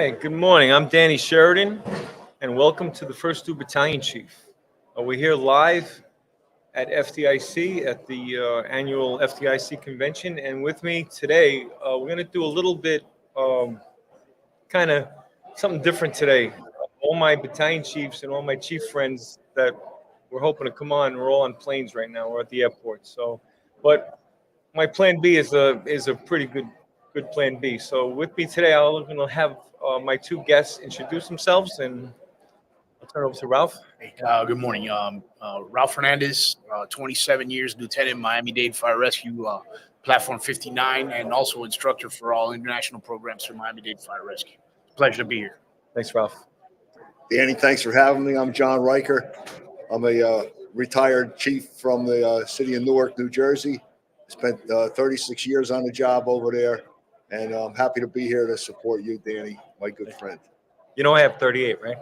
Hi, good morning. I'm Danny Sheridan, and welcome to the First Two Battalion Chief. We're here live at FDIC at the annual FDIC convention, and with me today, we're going to do a little bit, kind of something different today. All my battalion chiefs and all my chief friends that we're hoping to come on, we're all on planes right now. We're at the airport, but my plan B is a pretty good plan B. So with me today, I'm going to have my two guests introduce themselves, and I'll turn it over to Ralph. Hey, good morning. Ralph Fernandez, 27 years, Lieutenant, Miami-Dade Fire Rescue, Platform 59, and also instructor for all international programs for Miami-Dade Fire Rescue. Pleasure to be here. Thanks, Ralph. Danny, thanks for having me. I'm John Riker. I'm a retired chief from the city of Newark, New Jersey. Spent 36 years on the job over there, and I'm happy to be here to support you, Danny, my good friend. You know I have 38, right?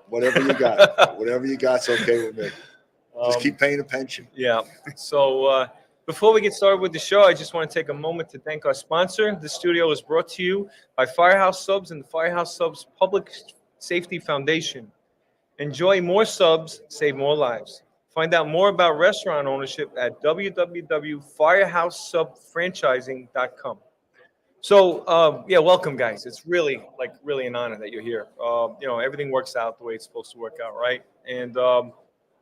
Whatever you got. Whatever you got's okay with me. Just keep paying a pension. Yeah. So before we get started with the show, I just want to take a moment to thank our sponsor. The studio is brought to you by Firehouse Subs and the Firehouse Subs Public Safety Foundation. Enjoy more subs, save more lives. Find out more about restaurant ownership at www.firehousesubfranchising.com. So, welcome, guys. It's really an honor that you're here. Everything works out the way it's supposed to work out, right? And I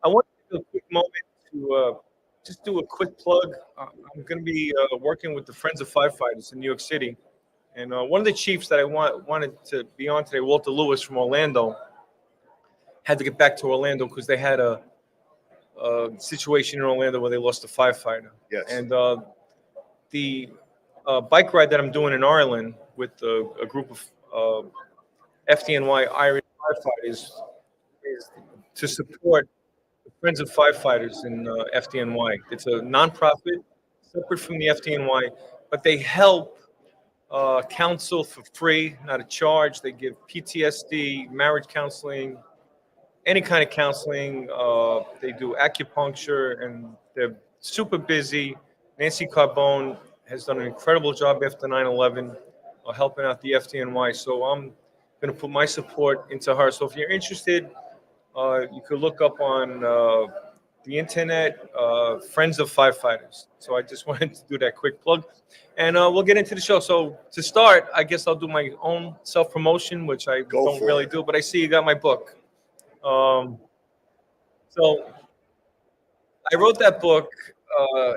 want to take a quick moment to just do a quick plug. I'm going to be working with the Friends of Firefighters in New York City. And one of the chiefs that I wanted to be on today, Walter Lewis from Orlando, had to get back to Orlando because they had a situation in Orlando where they lost a firefighter. Yes. And the bike ride that I'm doing in Ireland with a group of FDNY Irish firefighters is to support the Friends of Firefighters in FDNY. It's a nonprofit, separate from the FDNY, but they help counsel for free, not a charge. They give PTSD, marriage counseling, any kind of counseling. They do acupuncture, and they're super busy. Nancy Carbone has done an incredible job after 9/11, helping out the FDNY. So I'm going to put my support into her. So if you're interested, you could look up on the internet, Friends of Firefighters. So I just wanted to do that quick plug. And we'll get into the show. So to start, I guess I'll do my own self-promotion, which I don't really do. But I see you got my book. So I wrote that book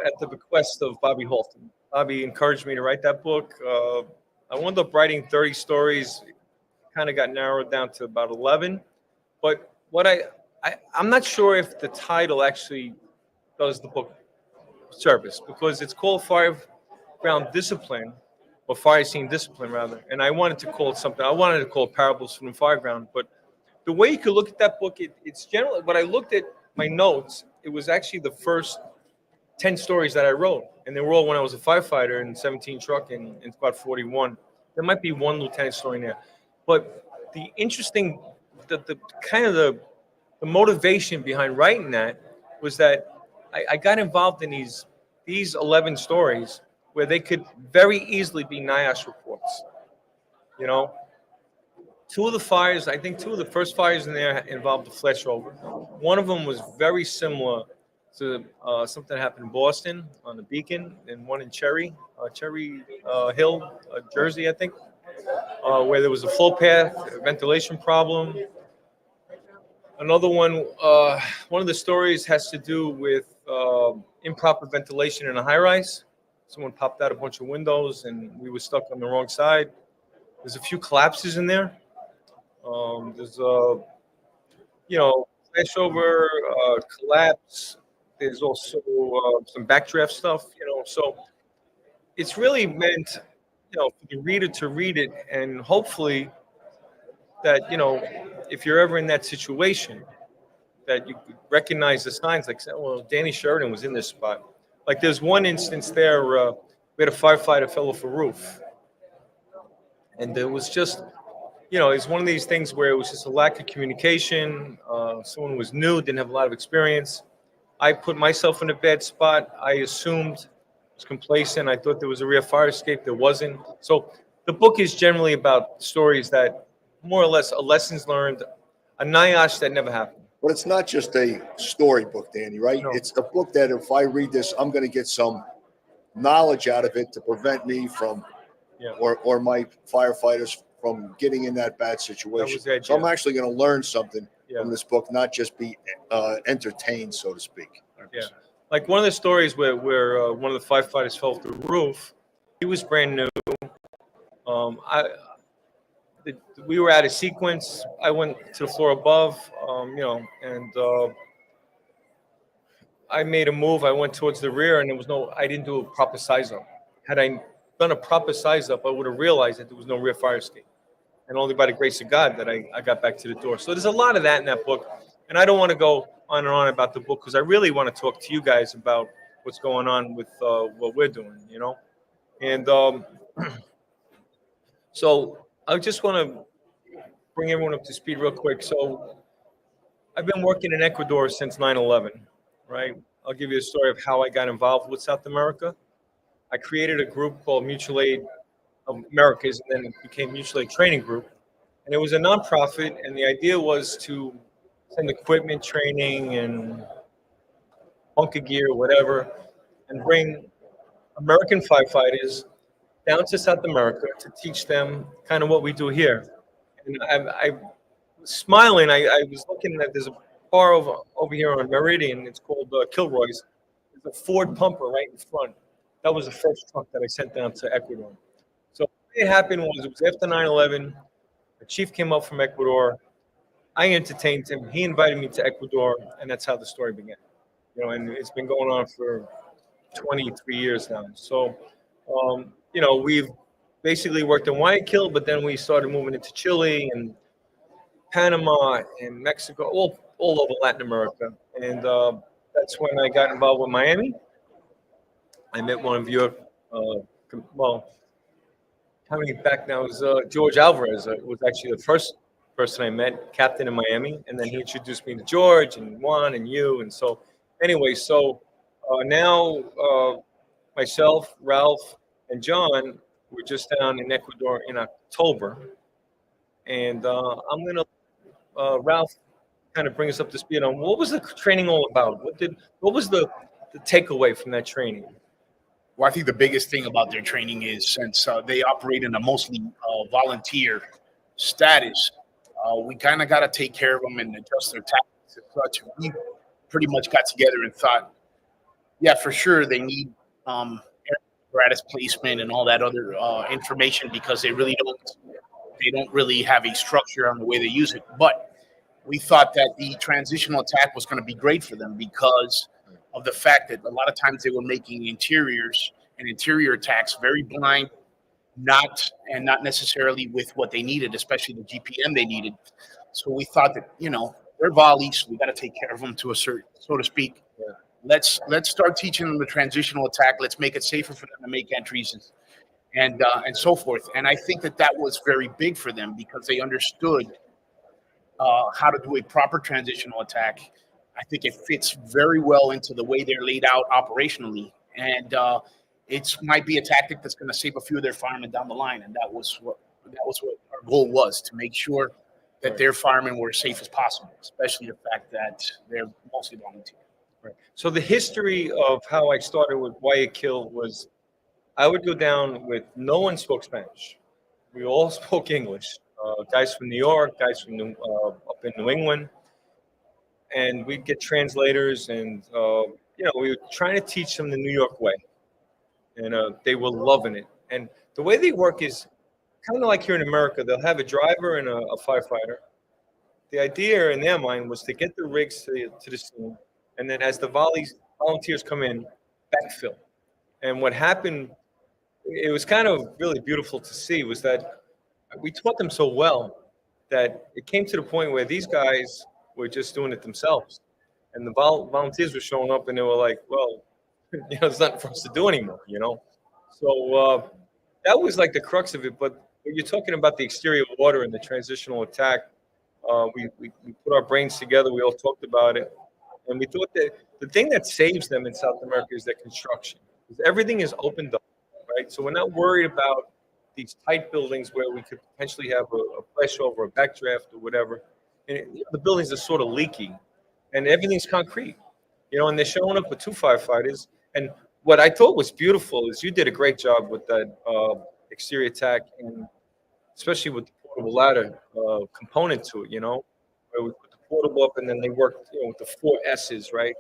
at the bequest of Bobby Halton. Bobby encouraged me to write that book. I wound up writing 30 stories. Kind of got narrowed down to about 11. But what I'm not sure if the title actually does the book service, because it's called Fireground Discipline, or Fire Scene Discipline, rather. And I wanted to call it something. I wanted to call it Parables from the Fireground. But the way you could look at that book, it's generally, when I looked at my notes, it was actually the first 10 stories that I wrote. And they were all when I was a firefighter in 17 truck in Squad 41. There might be one lieutenant story in there. But the interesting, the kind of the motivation behind writing that was that I got involved in these 11 stories where they could very easily be NIOSH reports. Two of the fires, I think two of the first fires in there involved a flashover. One of them was very similar to something that happened in Boston on the Beacon, and one in Cherry Hill, Jersey, I think, where there was a flow path, a ventilation problem. Another one of the stories has to do with improper ventilation in a high-rise. Someone popped out a bunch of windows, and we were stuck on the wrong side. There's a few collapses in there. There's flashover, collapse. There's also some backdraft stuff, So it's really meant, for the reader to read it, and hopefully that, if you're ever in that situation, that you could recognize the signs. Like, well, Danny Sheridan was in this spot. Like, there's one instance there, we had a firefighter fell off a roof, and there was just, it's one of these things where it was just a lack of communication. Someone was new, didn't have a lot of experience. I put myself in a bad spot. I assumed, was complacent. I thought there was a rear fire escape. There wasn't. So the book is generally about stories that more or less a lessons learned, a NIOSH that never happened. But it's not just a storybook, Danny, right? No. It's a book that if I read this, I'm going to get some knowledge out of it to prevent me from, Yeah. or my firefighters from getting in that bad situation. the idea. So I'm actually going to learn something Yeah. from this book, not just be entertained, so to speak. Yeah. Like one of the stories where one of the firefighters fell off the roof. He was brand new. We were out of sequence. I went to the floor above, and I made a move. I went towards the rear, and I didn't do a proper size up. Had I done a proper size up, I would have realized that there was no rear fire escape. And only by the grace of God that I got back to the door. So there's a lot of that in that book. And I don't want to go on and on about the book because I really want to talk to you guys about what's going on with what we're doing, And so I just want to bring everyone up to speed real quick. So I've been working in Ecuador since 9/11, right? I'll give you a story of how I got involved with South America. I created a group called Mutual Aid of Americas, and then it became Mutual Aid Training Group. And it was a nonprofit, and the idea was to send equipment, training, and bunker gear, whatever, and bring American firefighters down to South America to teach them kind of what we do here. And I was smiling. I was looking at there's a bar over here on Meridian. It's called Kilroy's. There's a Ford pumper right in front. That was the first truck that I sent down to Ecuador. So what happened was it was after 9/11. The chief came up from Ecuador. I entertained him. He invited me to Ecuador, and that's how the story began. And it's been going on for 23 years now. So, we've basically worked in Guayaquil, but then we started moving into Chile and Panama and Mexico, all over Latin America. And that's when I got involved with Miami. I met one of your, coming back now is George Alvarez. Was actually the first person I met, captain in Miami, and then he introduced me to George and Juan and you. And so, anyway, now myself, Ralph, and John were just down in Ecuador in October, and I'm gonna Ralph kind of bring us up to speed on what was the training all about. What was the takeaway from that training? Well, I think the biggest thing about their training is since they operate in a mostly volunteer status, we kind of got to take care of them and adjust their tactics and such. We pretty much got together and thought, yeah, for sure they need apparatus placement and all that other information because they don't really have a structure on the way they use it. But we thought that the transitional attack was going to be great for them because of the fact that a lot of times they were making interiors and interior attacks very blind, not necessarily with what they needed, especially the GPM they needed. So we thought that, they're volleys. We got to take care of them to a certain, so to speak. Yeah. Let's start teaching them the transitional attack. Let's make it safer for them to make entries and so forth. And I think that was very big for them because they understood how to do a proper transitional attack. I think it fits very well into the way they're laid out operationally. And it might be a tactic that's going to save a few of their firemen down the line. And that was what our goal was, to make sure that their firemen were as safe as possible, especially the fact that they're mostly volunteer. Right. So the history of how I started with Guayaquil was I would go down with no one spoke Spanish. We all spoke English. Guys from New York, guys from up in New England. And we'd get translators and, we were trying to teach them the New York way. And they were loving it. And the way they work is kind of like here in America. They'll have a driver and a firefighter. The idea in their mind was to get the rigs to the scene. And then as the volunteers come in, backfill. And what happened, it was kind of really beautiful to see, was that we taught them so well that it came to the point where these guys were just doing it themselves. And the volunteers were showing up and they were like, well, there's nothing for us to do anymore, So that was like the crux of it. But when you're talking about the exterior water and the transitional attack, we put our brains together. We all talked about it. And we thought that the thing that saves them in South America is their construction. Because everything is opened up, right? So we're not worried about these tight buildings where we could potentially have a flashover, a backdraft, or whatever. And the buildings are sort of leaky, and everything's concrete, and they're showing up with 2 firefighters. And what I thought was beautiful is you did a great job with that exterior attack, and especially with the portable ladder component to it, where we put the portable up and then they worked, with the 4 S's, right?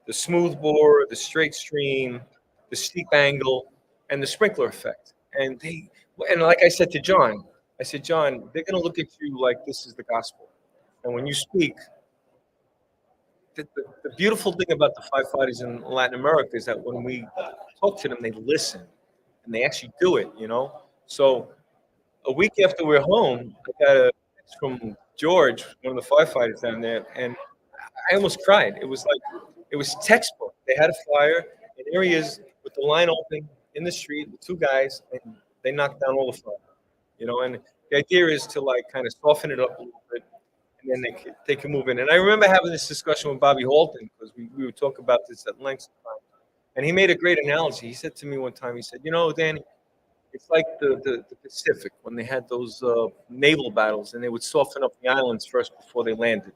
The smooth bore, the straight stream, the steep angle, and the sprinkler effect. And like I said to John, I said, John, they're going to look at you like this is the gospel. And when you speak, the beautiful thing about the firefighters in Latin America is that when we talk to them, they listen and they actually do it, So a week after we're home, I got a text from George, one of the firefighters down there, and I almost cried. It was textbook. They had a fire in areas with the line open in the street with 2 guys, and they knocked down all the fire. And the idea is to kind of soften it up a little bit, and then they can move in. And I remember having this discussion with Bobby Halton, because we would talk about this at length sometimes. And he made a great analogy. He said to me one time, he said, Danny, it's like the Pacific when they had those naval battles, and they would soften up the islands first before they landed,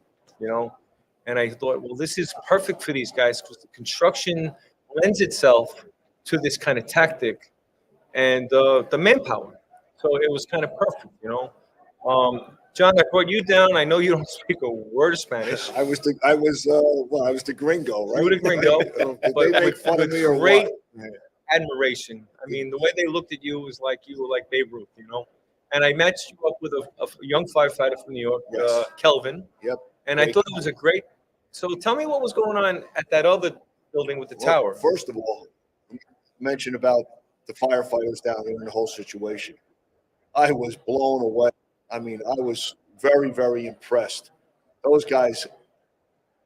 And I thought, well, this is perfect for these guys because the construction lends itself to this kind of tactic and the manpower. So it was kind of perfect, John, I brought you down. I know you don't speak a word of Spanish. I was the gringo, right? You were the gringo. Did but they make fun of me or great what? admiration. I mean, the way they looked at you was like you were like Babe Ruth, And I matched you up with a young firefighter from New York, Yes. Kelvin. Yep. And Great. I thought it was a great. So tell me what was going on at that other building with the tower. First of all, mention about the firefighters down there and the whole situation. I was blown away. I mean, I was very, very impressed. Those guys,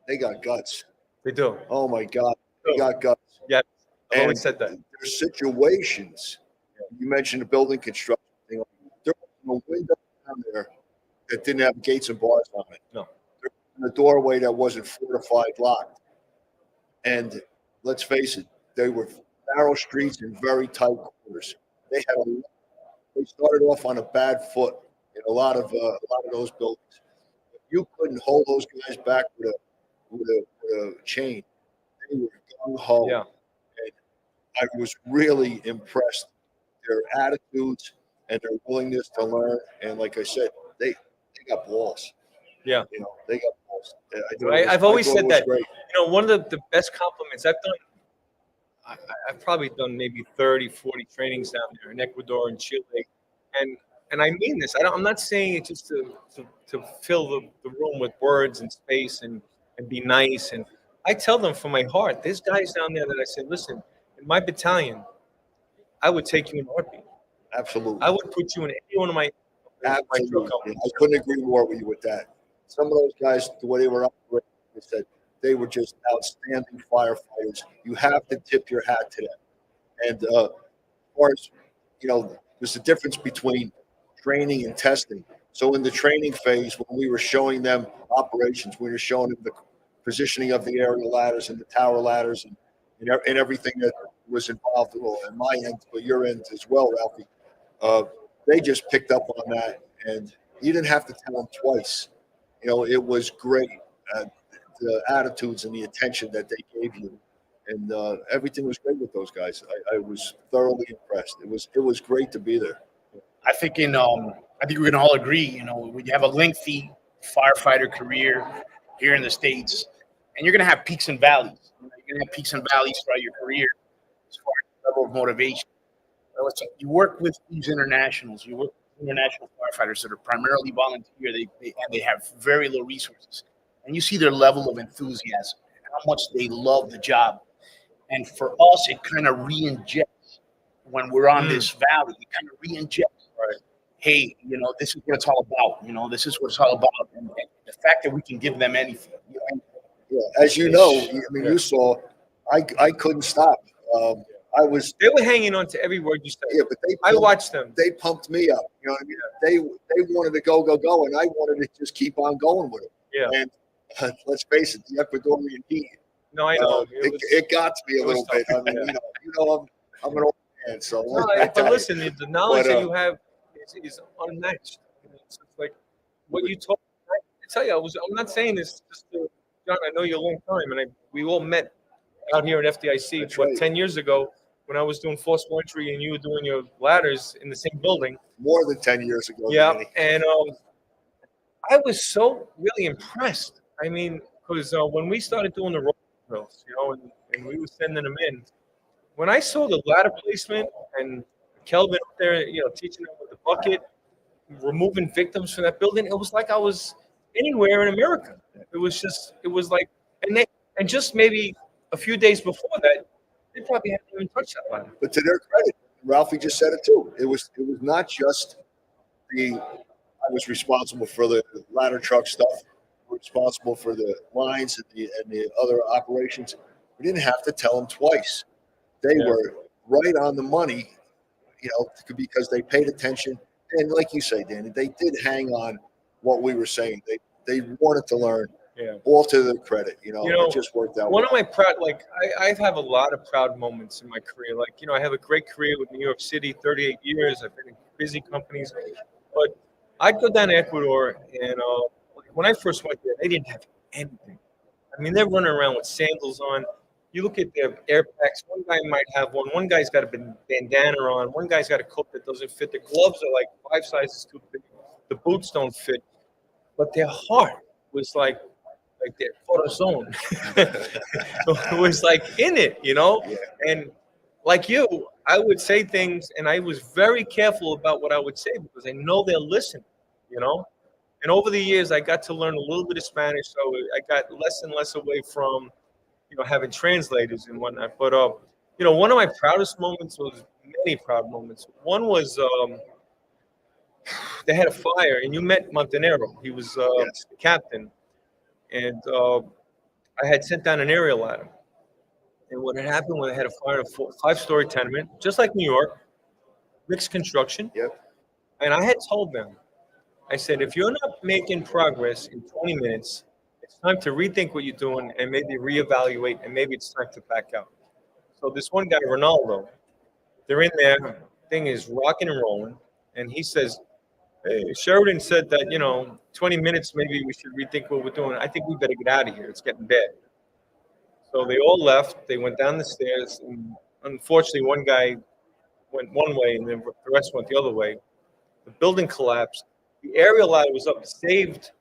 they got guts. They do. Oh my God, they got guts. Yeah, I've always And said that. there's situations. You mentioned the building construction thing. There was a window down there that didn't have gates and bars on it. No. There was a doorway that wasn't fortified, locked. And let's face it, they were narrow streets and very tight quarters. They started off on a bad foot in a lot of those buildings. You couldn't hold those guys back with a chain. They were gung ho. Yeah. And I was really impressed. Their attitudes and their willingness to learn. And like I said, they got balls. Yeah. They got balls. I've always said that. Great. One of the best compliments I've done. I've probably done maybe 30, 40 trainings down there in Ecuador and Chile, and I mean this. I'm not saying it just to fill the room with words and space and be nice. And I tell them from my heart, there's guys down there that I said, listen, in my battalion, I would take you in a heartbeat. Absolutely. I would put you in any one of my Absolutely. I couldn't agree more with you with that. Some of those guys, the way they were operating, they said they were just outstanding firefighters. You have to tip your hat to them. And as far as, there's a difference between training and testing. So in the training phase, when we were showing them operations, we were showing them the positioning of the aerial ladders and the tower ladders and everything that was involved, well, in my end, but your end as well, Ralphie. They just picked up on that, and you didn't have to tell them twice. It was great. The attitudes and the attention that they gave you, and everything was great with those guys. I was thoroughly impressed. It was great to be there. I think we can all agree, when you have a lengthy firefighter career here in the States, and you're going to have peaks and valleys. You're going to have peaks and valleys throughout your career as far as the level of motivation. You work with these internationals. You work with international firefighters that are primarily volunteer. They have very low resources. And you see their level of enthusiasm, how much they love the job. And for us, it kind of re-injects when we're on this valley. It kind of re-injects, right? Hey, this is what it's all about. This is what it's all about. And the fact that we can give them anything. Yeah, as you know, you saw, I couldn't stop. They were hanging on to every word you said. Yeah, but I watched them. They pumped me up. You know what I mean? They wanted to go, and I wanted to just keep on going with it. Yeah. And let's face it, the Ecuadorian heat. No, I know. It got to me a little bit. I mean, I'm an old And so, No, I but tell you, listen, the knowledge But, that you have is unmatched. It's like what you told. I tell you, I'm not saying this just to John. I know you a long time, and we all met out here at FDIC That's right. 10 years ago when I was doing forcible entry and you were doing your ladders in the same building. more than 10 years ago, Yeah, Danny. and I was so really impressed. I mean, because when we started doing the roll drills, and we were sending them in, when I saw the ladder placement and Kelvin up there, teaching them with the bucket, removing victims from that building, it was like I was anywhere in America. It was like, and just maybe a few days before that, they probably hadn't even touched that ladder. But to their credit, Ralphie just said it too. It was not just I was responsible for the ladder truck stuff, responsible for the lines and the other operations. We didn't have to tell them twice. They were right on the money, because they paid attention. And like you say, Danny, they did hang on what we were saying. They wanted to learn. Yeah. All to their credit, it just worked out. One of my proud, I have a lot of proud moments in my career. I have a great career with New York City, 38 years. I've been in busy companies, but I'd go down to Ecuador, and when I first went there, they didn't have anything. I mean, they're running around with sandals on. You look at their air packs. One guy might have one. One guy's got a bandana on. One guy's got a coat that doesn't fit. The gloves are like 5 sizes too big. The boots don't fit. But their heart was like their corazon. It was like in it, And like you, I would say things, and I was very careful about what I would say because I know they'll listen, And over the years, I got to learn a little bit of Spanish, so I got less and less away from, having translators and whatnot. But one of my proudest moments was many proud moments. One was they had a fire, and you met Montenegro. He was the captain, and I had sent down an aerial ladder. And what had happened when they had a fire in a 5-story tenement, just like New York, mixed construction. Yep. And I had told them, I said, if you're not making progress in 20 minutes, it's time to rethink what you're doing and maybe reevaluate, and maybe it's time to back out. So this one guy, Ronaldo, they're in there, thing is rocking and rolling, and he says, hey, Sheridan said that, 20 minutes, maybe we should rethink what we're doing. I think we better get out of here. It's getting bad. So they all left. They went down the stairs, and unfortunately, one guy went one way, and then the rest went the other way. The building collapsed. The aerial ladder was up, saved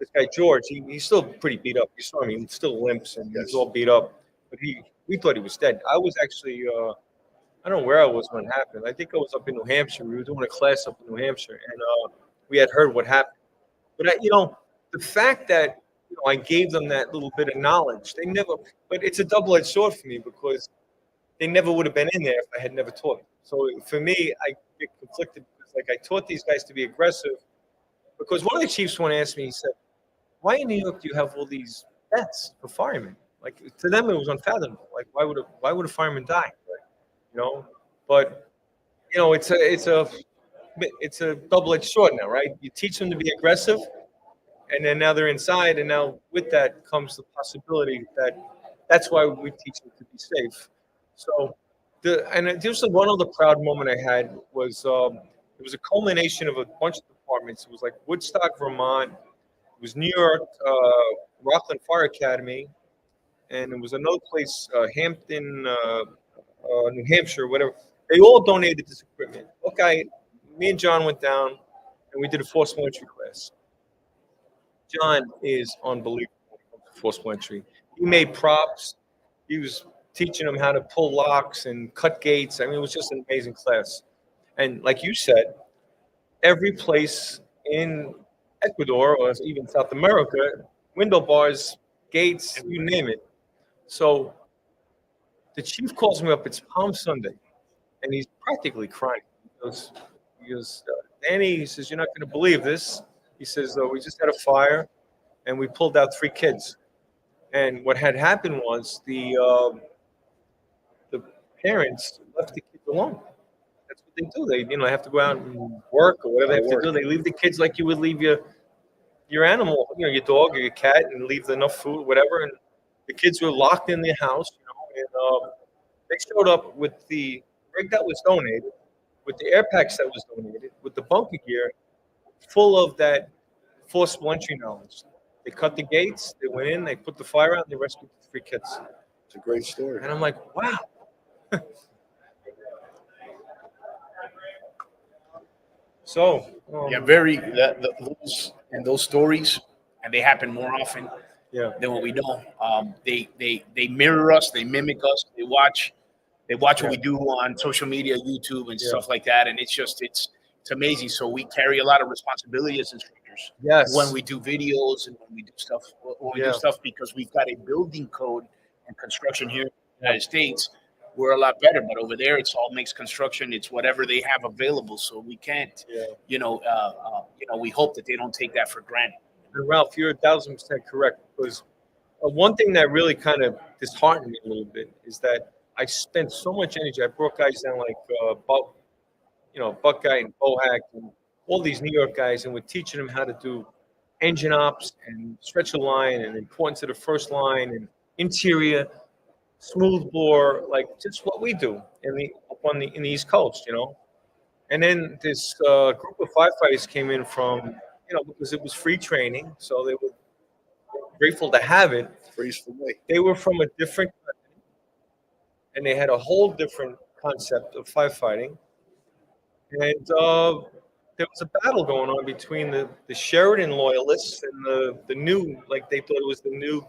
this guy George. He's still pretty beat up. You saw him; he still limps and he's all beat up. But we thought he was dead. I was actually, I don't know where I was when it happened. I think I was up in New Hampshire. We were doing a class up in New Hampshire, and we had heard what happened. But the fact that I gave them that little bit of knowledge, they never. But it's a double-edged sword for me because they never would have been in there if I had never taught them. So for me, I get conflicted because I taught these guys to be aggressive. Because one of the chiefs one asked me, he said, "Why in New York do you have all these deaths for firemen?" Like to them, it was unfathomable. Like why would a fireman die? But it's a double-edged sword now, right? You teach them to be aggressive, and then now they're inside, and now with that comes the possibility that's why we teach them to be safe. So just one other proud moment I had was it was a culmination of a bunch of departments. It was like Woodstock, Vermont. It was New York, Rockland Fire Academy, and it was another place, Hampton, New Hampshire, whatever. They all donated this equipment. Okay, me and John went down, and we did a forcible entry class. John is unbelievable when it comes to forcible entry. He made props. He was teaching them how to pull locks and cut gates. I mean, it was just an amazing class. And like you said, every place in Ecuador or even South America, window bars, gates, you name it. So the chief calls me up. It's Palm Sunday, and he's practically crying. He goes, Danny, he says, you're not going to believe this. He says, we just had a fire, and we pulled out 3 kids. And what had happened was the parents left the kids alone. That's what they do. They have to go out and work or whatever they have to do. They leave the kids like you would leave your animal, your dog or your cat, and leave enough food, whatever. And the kids were locked in their house, and they showed up with the rig that was donated, with the air packs that was donated, with the bunker gear, full of that forcible entry knowledge. They cut the gates, they went in, they put the fire out, and they rescued the 3 kids. It's a great story. And I'm like, wow. So Yeah, those stories, and they happen more often yeah, than what we know. They mirror us, they mimic us, they watch what we do on social media, YouTube, and stuff like that. And it's amazing. So we carry a lot of responsibility as instructors yes, when we do videos and when we do stuff because we've got a building code and construction here in the United States. We're a lot better, but over there it's all mixed construction. It's whatever they have available, so we can't. We hope that they don't take that for granted. And Ralph, you're 1,000% correct, because one thing that really kind of disheartened me a little bit is that I spent so much energy. I brought guys down like Buckeye and Bohack and all these New York guys, and we're teaching them how to do engine ops and stretch a line and importance of the first line and interior, smooth bore, like just what we do in the East Coast, And then this group of firefighters came in from, because it was free training, so they were grateful to have it. Freeze for me. They were from a different country, and they had a whole different concept of firefighting. And there was a battle going on between the Sheridan loyalists and the new, like they thought it was the new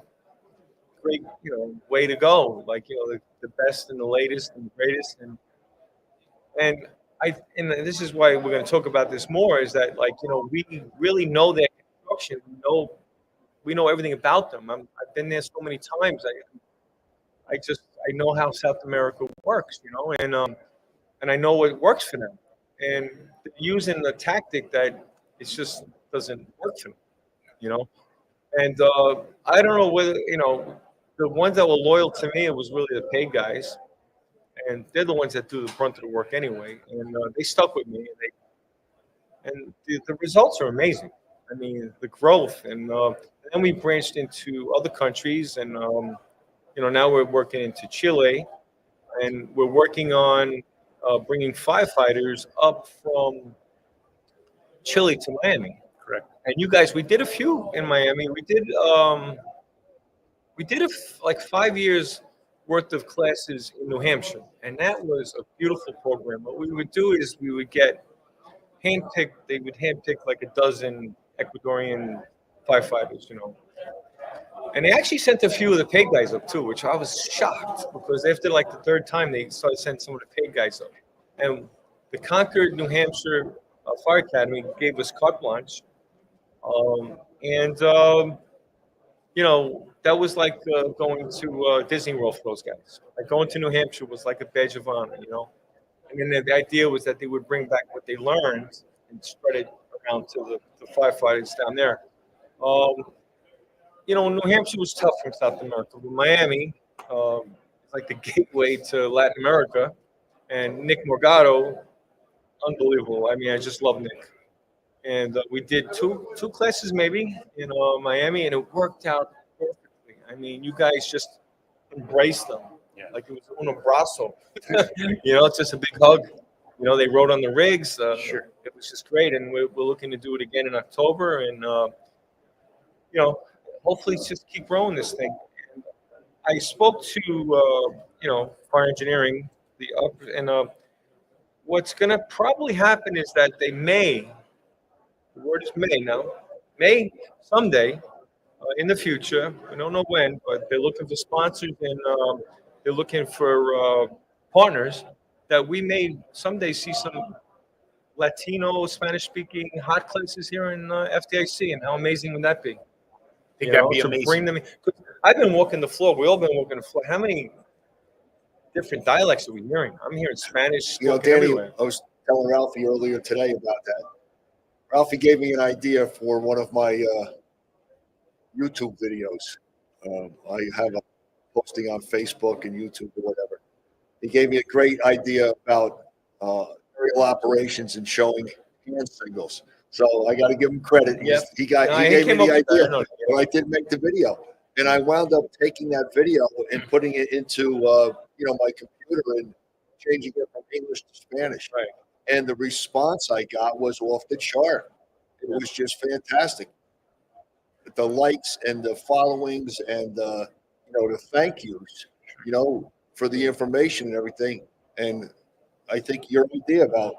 great, way to go, like, the best and the latest and the greatest. And this is why we're going to talk about this more, is that, like, we really know their construction. We know everything about them. I've been there so many times. I know how South America works, and I know what works for them. And using the tactic that it just doesn't work for them, And I don't know whether, the ones that were loyal to me, it was really the paid guys. And they're the ones that do the brunt of the work anyway. And they stuck with me. And the results are amazing. I mean, the growth. And then we branched into other countries. And, now we're working into Chile. And we're working on bringing firefighters up from Chile to Miami. Correct. And you guys, we did a few in Miami. We did like 5 years worth of classes in New Hampshire, and that was a beautiful program. What we would do is we would get handpicked. They would handpick like a dozen Ecuadorian firefighters, And they actually sent a few of the paid guys up too, which I was shocked, because after like the third time they started sending some of the paid guys up. And the Concord, New Hampshire Fire Academy gave us carte blanche. That was like going to Disney World for those guys. Like going to New Hampshire was like a badge of honor, And then the idea was that they would bring back what they learned and spread it around to the firefighters down there. New Hampshire was tough from South America. But Miami, it's like the gateway to Latin America. And Nick Morgado, unbelievable. I mean, I just love Nick. And we did two classes maybe in Miami, and it worked out perfectly. I mean, you guys just embraced them. Yeah. Like it was un abrazo. It's just a big hug. They rode on the rigs. Sure. It was just great. And we're looking to do it again in October. And, hopefully just keep growing this thing. And I spoke to, fire engineering, what's going to probably happen is that they may, the word is may someday in the future, we don't know when, but they're looking for sponsors and they're looking for partners, that we may someday see some Latino, Spanish-speaking hot classes here in FDIC. And how amazing would that be? I think that'd be amazing. Bring them in. I've been walking the floor. We all been walking the floor. How many different dialects are we hearing? I'm hearing Spanish. Danny, everywhere. I was telling Ralphie earlier today about that. Ralphie gave me an idea for one of my YouTube videos. I have a posting on Facebook and YouTube or whatever. He gave me a great idea about aerial operations and showing hand signals. So I got to give him credit. Yep. He gave me the idea, but I didn't make the video. And I wound up taking that video and putting it into my computer and changing it from English to Spanish. Right. And the response I got was off the chart. It was just fantastic. The likes and the followings and the thank yous, for the information and everything. And I think your idea about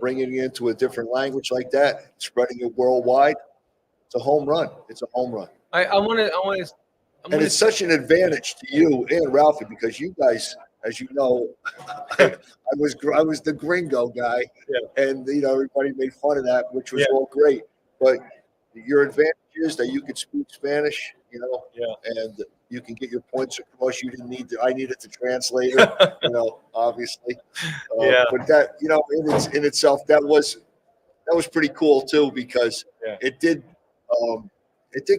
bringing it into a different language like that, spreading it worldwide, it's a home run. It's a home run. I want to. And it's such an advantage to you and Ralphie because you guys, as you know, I was the gringo guy, and everybody made fun of that, which was all great. But your advantage is that you can speak Spanish, and you can get your points across. You didn't need to. I needed to translate it, obviously. But that, in itself, that was pretty cool too because it did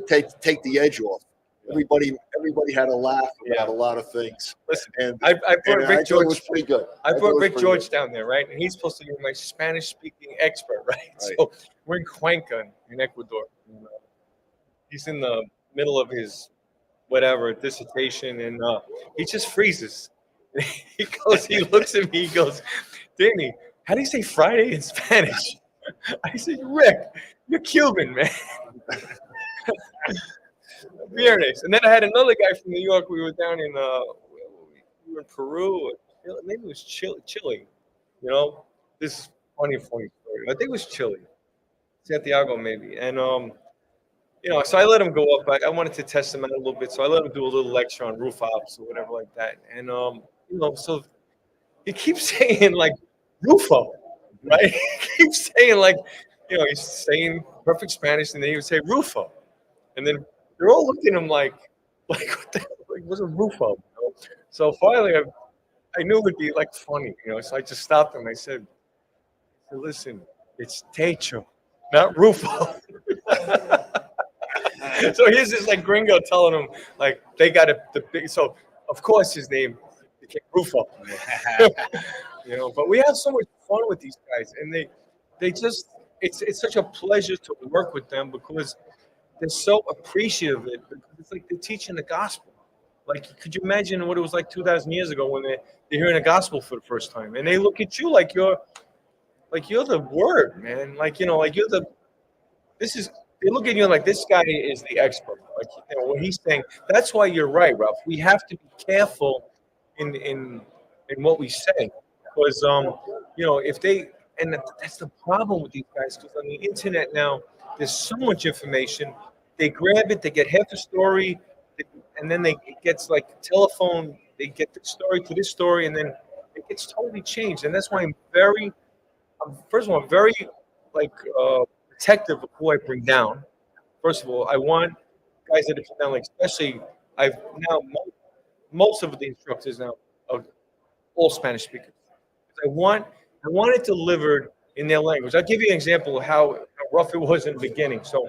take the edge off. Everybody had a laugh about a lot of things. Listen, and I brought Rick George. It was pretty good. I brought Rick George down there, right? And he's supposed to be my Spanish-speaking expert, right? So we're in Cuenca in Ecuador. He's in the middle of his dissertation, and he just freezes. He looks at me, he goes, Danny, how do you say Friday in Spanish? I said, Rick, you're Cuban, man. Viernes. And then I had another guy from New York. We were down in we were in Peru. Maybe it was Chile. This is funny story. I think it was Chile. Santiago maybe. And so I let him go up. I wanted to test him out a little bit, so I let him do a little lecture on roof ops or whatever like that. And so he keeps saying like Rufo, right? He keeps saying like, he's saying perfect Spanish, and then he would say Rufo, and then they're all looking at him like what the hell? Like, what's a Rufo? So finally, I knew it would be like funny, So I just stopped him. I said, "Listen, it's Techo, not Rufo." So here's this like gringo telling him like they got the big. So of course his name became Rufo. But we have so much fun with these guys, and they just it's such a pleasure to work with them because they're so appreciative of it. It's like they're teaching the gospel. Like, could you imagine what it was like 2,000 years ago when they're hearing the gospel for the first time, and they look at you like you're the word, man. Like you're the. They look at you like this guy is the expert. Like what he's saying. That's why you're right, Ralph. We have to be careful in what we say because if they that's the problem with these guys because on the internet now there's so much information. They grab it, they get half a story, and then it gets like telephone. They get the story to this story, and then it gets totally changed. And that's why I'm very protective of who I bring down. First of all, I want guys that come down, like especially I've now most of the instructors now are all Spanish speakers. I want it delivered in their language. I'll give you an example of how rough it was in the beginning. So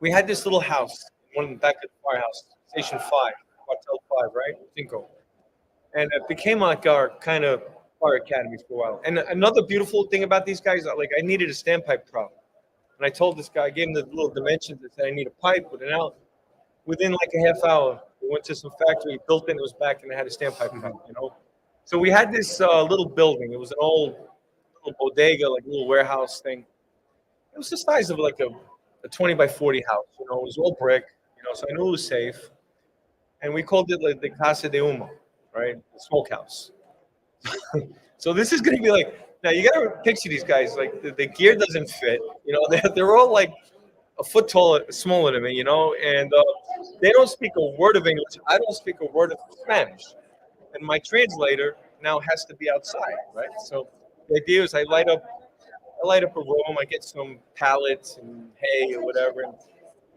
we had this little house, one back at the firehouse, Station 5, Hotel 5, right? Cinco. And it became like our kind of fire academy for a while. And another beautiful thing about these guys, like I needed a standpipe prop. And I told this guy, I gave him the little dimensions and said, I need a pipe with an out. Within like a half hour, we went to some factory, built it, it was back, and I had a standpipe prop, So we had this little building. It was an old little bodega, like a little warehouse thing. It was the size of like a 20 by 40 house, It was all brick, so I knew it was safe. And we called it like the Casa de Humo, right? The smokehouse. So this is going to be like, now you got to picture these guys, like the gear doesn't fit, they're all like a foot taller, smaller than me, and they don't speak a word of English. I don't speak a word of Spanish. And my translator now has to be outside, right? So the idea is I light up a room, I get some pallets and hay or whatever, and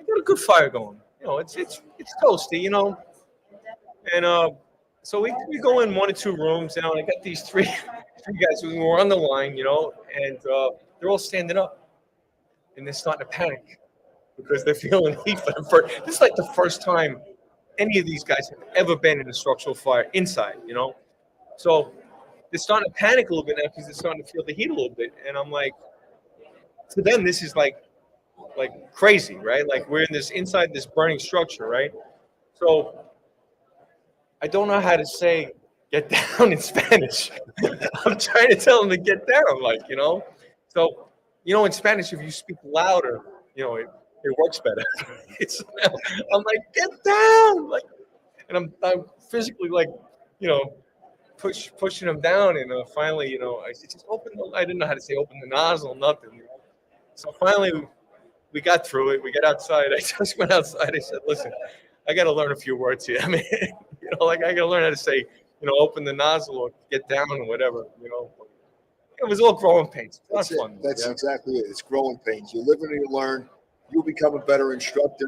I got a good fire going. It's toasty, and so we go in one or two rooms now, and I got these three guys who were on the line, and they're all standing up, and they're starting to panic because they're feeling heat for the first. This is like the first time any of these guys have ever been in a structural fire inside, So they're starting to panic a little bit now because they're starting to feel the heat a little bit, and I'm like, to them this is like crazy, right? Like we're inside this burning structure, right? So I don't know how to say get down in Spanish. I'm trying to tell him to get down, like, So, in Spanish, if you speak louder, it works better. It's, I'm like, get down, like, and I'm physically like, you know, pushing him down, and finally, I said, just open the. I didn't know how to say open the nozzle, nothing. So finally, we got through it. We got outside. I just went outside. I said, listen, I got to learn a few words here. I mean, like I got to learn how to say, open the nozzle or get down or whatever. It was all growing pains. That's fun. That's exactly it. It's growing pains. You live and you learn. You become a better instructor,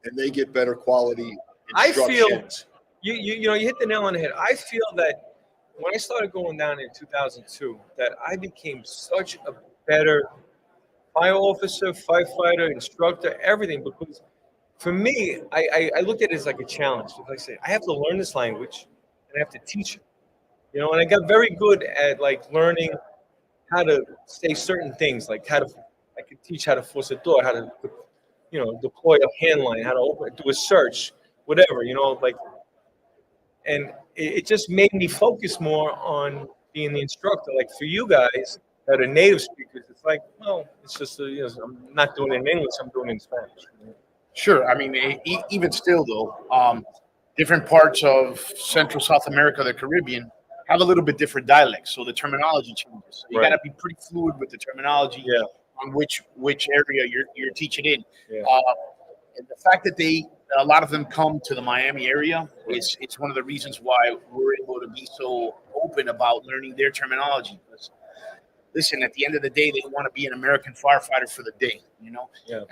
and they get better quality instructions. I feel you hit the nail on the head. I feel that when I started going down in 2002, that I became such a better fire officer, firefighter, instructor, everything. Because for me, I look at it as like a challenge. Like I say, I have to learn this language, and I have to teach it. And I got very good at like learning how to say certain things, like I could teach how to force a door, how to, deploy a hand line, how to do a search, whatever, like, and it just made me focus more on being the instructor. Like for you guys that are native speakers, it's like, well, it's just, I'm not doing it in English, I'm doing it in Spanish. Sure. I mean, even still, though, different parts of Central South America, the Caribbean, have a little bit different dialects, so the terminology changes. So you got to be pretty fluid with the terminology on which area you're teaching in. Yeah. And the fact that a lot of them come to the Miami area it's one of the reasons why we're able to be so open about learning their terminology. Because, listen, at the end of the day, they want to be an American firefighter for the day,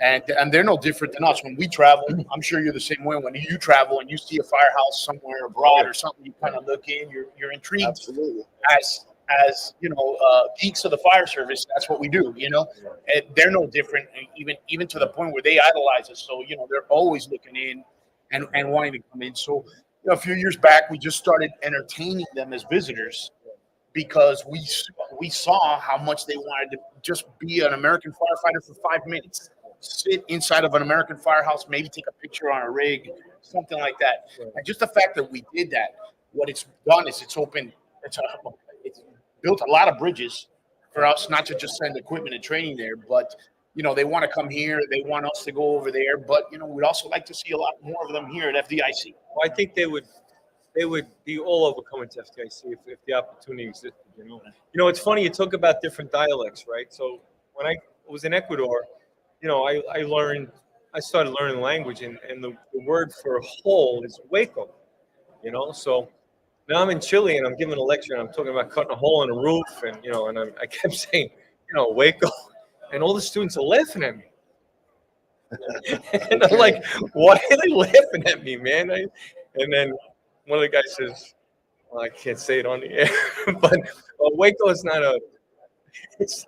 and they're no different than us. When we travel, I'm sure you're the same way. When you travel and you see a firehouse somewhere abroad or something, you kind of look in, you're intrigued. Absolutely. As geeks of the fire service, that's what we do, and they're no different, even to the point where they idolize us. So, they're always looking in and wanting to come in. So, a few years back, we just started entertaining them as visitors, because we saw how much they wanted to just be an American firefighter for 5 minutes, sit inside of an American firehouse, maybe take a picture on a rig, something like that. And just the fact that we did that, what it's done is it's built a lot of bridges for us, not to just send equipment and training there, but they want to come here, they want us to go over there, but we'd also like to see a lot more of them here at FDIC. Well, I think they would be all over coming to FDIC if the opportunity existed. It's funny, you talk about different dialects, right? So when I was in Ecuador, I started learning the language, and the word for hole is hueco. So now I'm in Chile and I'm giving a lecture and I'm talking about cutting a hole in a roof, and I kept saying, hueco, and all the students are laughing at me. And I'm like, why are they laughing at me, man? And then one of the guys says, well, I can't say it on the air, but Waco is not it's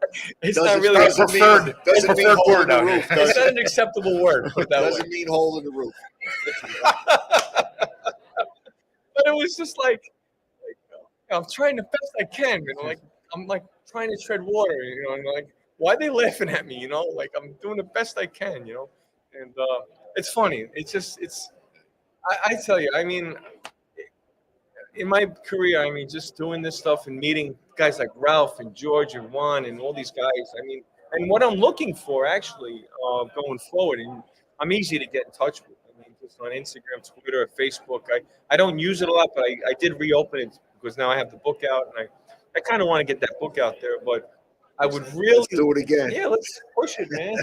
not really a preferred word out here. It's not an acceptable word. Put it that Doesn't way. mean hole in the roof. But it was just like I'm trying the best I can, I'm like trying to tread water, and like, why are they laughing at me? Like I'm doing the best I can, and it's funny. I tell you, I mean, in my career, I mean, just doing this stuff and meeting guys like Ralph and George and Juan and all these guys, I mean, and what I'm looking for actually going forward, and I'm easy to get in touch with. I mean, just on Instagram, Twitter, Facebook. I don't use it a lot, but I did reopen it because now I have the book out, and I kind of want to get that book out there, but I would really Let's do it again. Yeah, let's push it, man.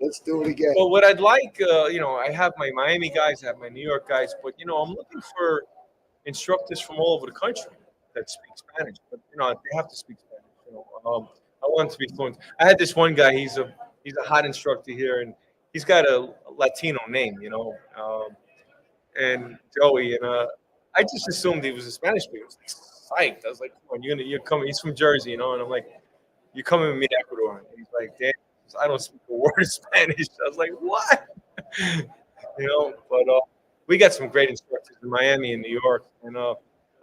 Let's do it again. Well, what I'd like, I have my Miami guys, I have my New York guys, but I'm looking for instructors from all over the country that speak Spanish. But they have to speak Spanish. I want to be fluent. I had this one guy. He's a hot instructor here, and he's got a Latino name, and Joey. And I just assumed he was a Spanish speaker. I was like, psyched. I was like, come on, you're coming. He's from Jersey, and I'm like, you're coming with me to Ecuador. And he's like, damn, I don't speak a word of Spanish. I was like, what? But we got some great instructors in Miami and New York, and I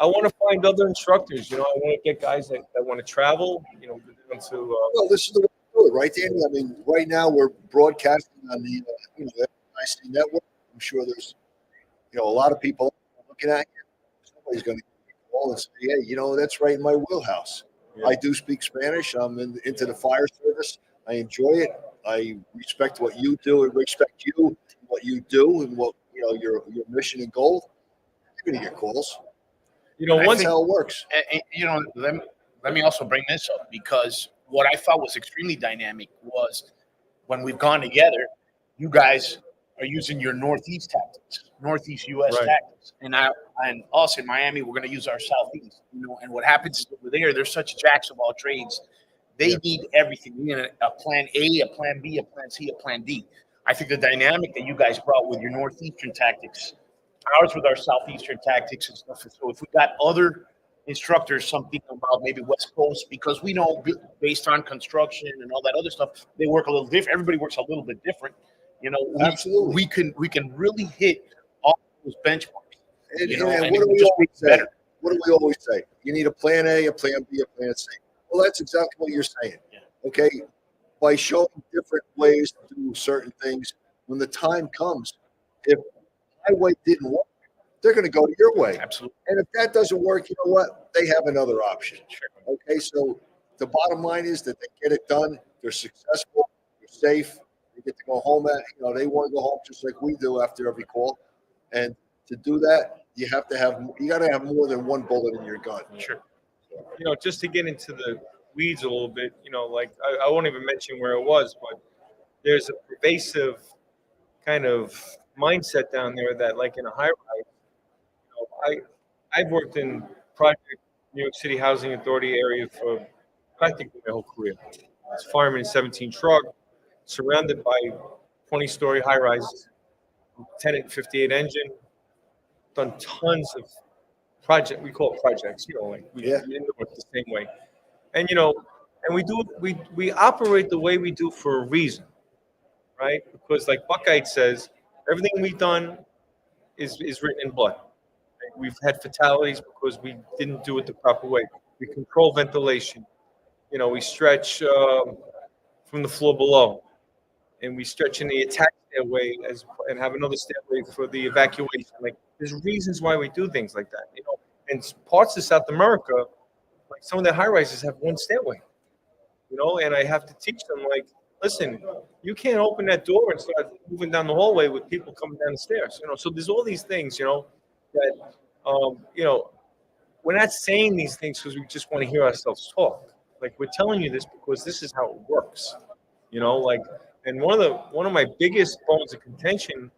want to find other instructors. I want to get guys that want to travel. Well, this is the way to do it, right, Danny? I mean, right now we're broadcasting on the FDIC network. I'm sure there's a lot of people looking at you. Somebody's going to call and say, hey, that's right in my wheelhouse. Yeah. I do speak Spanish. I'm into the fire service. I enjoy it. I respect what you do and respect you, what you do, and what your mission and goal. You're gonna get calls. Once That's how it works. Let me also bring this up, because what I thought was extremely dynamic was when we've gone together, you guys are using your Northeast tactics, Northeast U.S. Right. tactics, and us in Miami, we're going to use our Southeast. And what happens is over there, they're such jacks of all trades. They need everything. You need a plan A, a plan B, a plan C, a plan D. I think the dynamic that you guys brought with your Northeastern tactics, ours with our Southeastern tactics and stuff. So if we got other instructors, something about maybe West Coast, because we know based on construction and all that other stuff, they work a little different. Everybody works a little bit different. Absolutely. We can really hit all those benchmarks. And And what do it will we just always be say? better. What do we always say? You need a plan A, a plan B, a plan C. Well, that's exactly what you're saying. Yeah. Okay, by showing different ways to do certain things, when the time comes, if my way didn't work, they're going to go to your way. Absolutely. And if that doesn't work, you know what? They have another option. Sure. Okay, so the bottom line is that they get it done. They're successful. They're safe. They get to go home they want to go home just like we do after every call. And to do that, you got to have more than one bullet in your gun. Sure. Just to get into the weeds a little bit, like I won't even mention where it was, but there's a pervasive kind of mindset down there that, like in a high rise, I've worked in project New York City Housing Authority area for practically my whole career. I was fireman in 17 truck, surrounded by 20-story high rises, Tenant 58 engine, done tons of we call it projects, like we work the same way. And we operate the way we do for a reason, right? Because like Buckeye says, everything we've done is written in blood. Right? We've had fatalities because we didn't do it the proper way. We control ventilation. We stretch from the floor below, and we stretch in the attack stairway and have another stairway for the evacuation. Like there's reasons why we do things like that. And parts of South America, like some of the high rises have one stairway. And I have to teach them, like, listen, you can't open that door and start moving down the hallway with people coming down the stairs. So there's all these things, that we're not saying these things because we just want to hear ourselves talk. Like we're telling you this because this is how it works. And one of my biggest bones of contention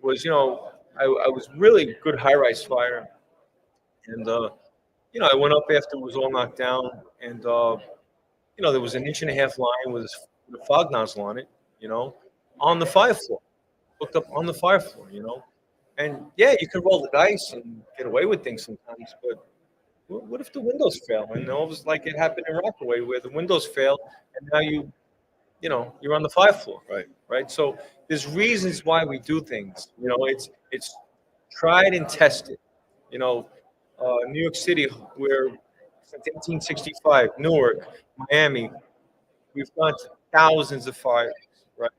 was, I was really good high-rise fire, and I went up after it was all knocked down, and there was an 1.5-inch line with a fog nozzle on it, on the fire floor, hooked up on the fire floor, and yeah, you can roll the dice and get away with things sometimes, but what if the windows fail? And it was like it happened in Rockaway, where the windows fail, and now you're on the fire floor. Right. So there's reasons why we do things. It's tried and tested. New York City, where since 1865, Newark, Miami, we've gone to thousands of fires. Right.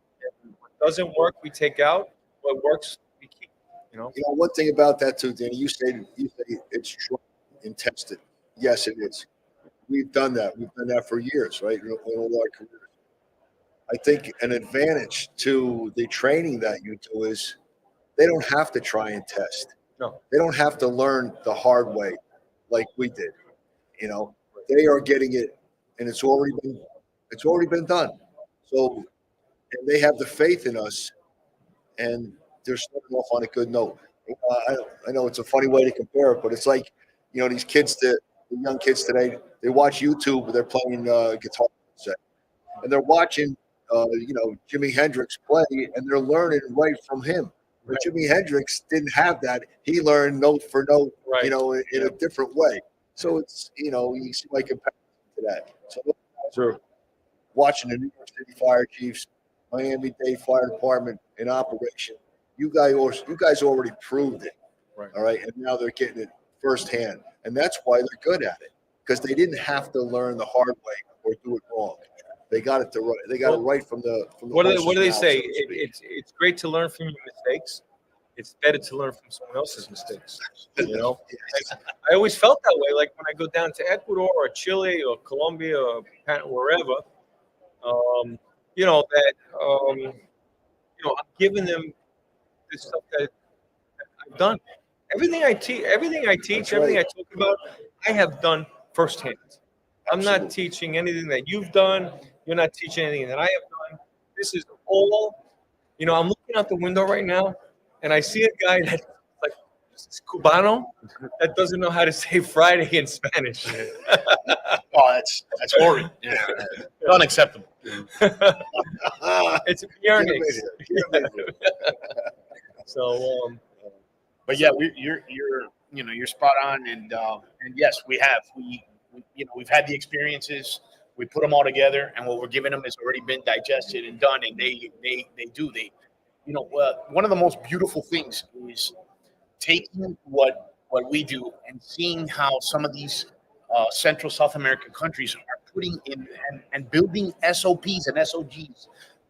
And what doesn't work, we take out. What works, we keep. One thing about that too, Danny, you say it's tried and tested. Yes, it is. We've done that. We've done that for years, right? In all our careers. I think an advantage to the training that you do is they don't have to try and test. No. They don't have to learn the hard way like we did. They are getting it, and it's already been done. So, and they have the faith in us, and they're starting off on a good note. I know it's a funny way to compare it, but it's like, these kids, the young kids today, they watch YouTube, they're playing guitar, and they're watching Jimi Hendrix play, and they're learning right from him. But Jimi Hendrix didn't have that. He learned note for note, in a different way. So it's, you see my comparison to that. So those guys are watching the New York City Fire Chiefs, Miami-Dade Fire Department in operation. You guys already proved it. Right. All right. And now they're getting it firsthand. And that's why they're good at it, because they didn't have to learn the hard way or do it wrong. They got it right from the. What do they say? It's great to learn from your mistakes, it's better to learn from someone else's mistakes. You know, and I always felt that way. Like when I go down to Ecuador or Chile or Colombia or wherever, you know that I'm giving them the stuff that I've done. Everything I teach, That's everything I right. talk about, I have done firsthand. I'm not Absolutely. teaching anything that you've done. You're not teaching anything that I have done. This is all, I'm looking out the window right now and I see a guy that's like this Cubano that doesn't know how to say Friday in Spanish. Oh, that's horrid. Yeah, unacceptable. It's Get him in viernes. here. Get him in here. So, But yeah, you're spot on, and yes, we've had the experiences. We put them all together, and what we're giving them has already been digested and done, and one of the most beautiful things is taking what we do and seeing how some of these Central South American countries are putting in and building SOPs and SOGs